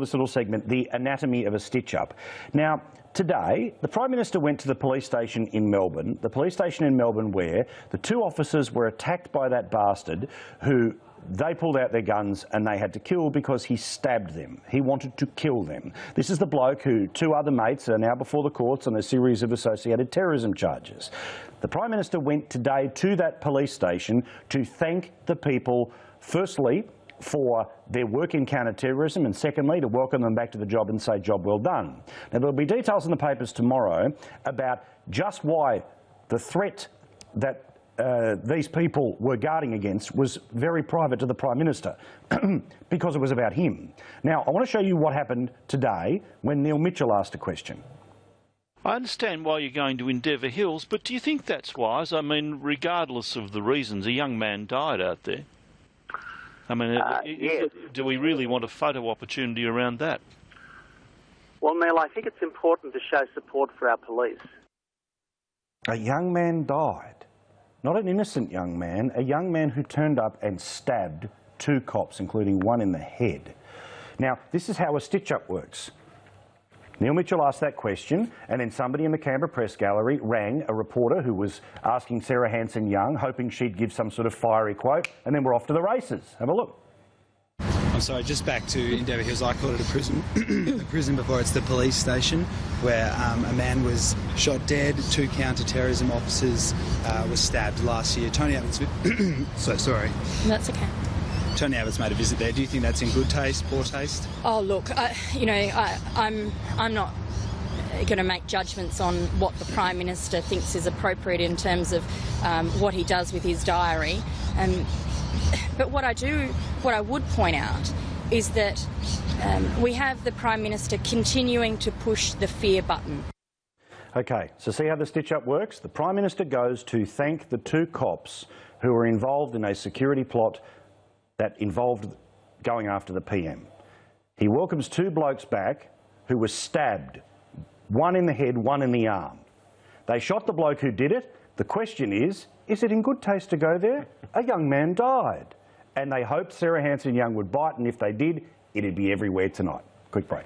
This little segment, the anatomy of a stitch-up. Now, today, the Prime Minister went to the police station in Melbourne, where the two officers were attacked by that bastard who they pulled out their guns and they had to kill because he stabbed them. He wanted to kill them. This is the bloke who two other mates are now before the courts on a series of associated terrorism charges. The Prime Minister went today to that police station to thank the people, firstly, for their work in counter-terrorism, and secondly, to welcome them back to the job and say, job well done. Now, there'll be details in the papers tomorrow about just why the threat that these people were guarding against was very private to the Prime Minister, because it was about him. Now, I want to show you what happened today when Neil Mitchell asked a question. I understand why you're going to Endeavour Hills, but do you think that's wise? I mean, regardless of the reasons, a young man died out there. I mean, yes. Do we really want a photo opportunity around that? Well, Neil, I think it's important to show support for our police. A young man died. Not an innocent young man, a young man who turned up and stabbed two cops, including one in the head. Now, this is how a stitch-up works. Neil Mitchell asked that question, and then somebody in the Canberra Press Gallery rang a reporter who was asking Sarah Hanson Young, hoping she'd give some sort of fiery quote, and then we're off to the races. Have a look. I'm sorry, just back to Endeavour Hills. I called it a prison, a prison before. It's the police station where a man was shot dead. Two counter-terrorism officers were stabbed last year. Tony Abbott's... so sorry. That's okay. Tony Abbott's made a visit there. Do you think that's in good taste, poor taste? Oh, look, I'm not going to make judgments on what the Prime Minister thinks is appropriate in terms of what he does with his diary. But what I would point out is that we have the Prime Minister continuing to push the fear button. OK, so see how the stitch-up works? The Prime Minister goes to thank the two cops who were involved in a security plot that involved going after the PM. He welcomes two blokes back who were stabbed, one in the head, one in the arm. They shot the bloke who did it. The question is it in good taste to go there? A young man died. And they hoped Sarah Hanson Young would bite, and if they did, it'd be everywhere tonight. Quick break.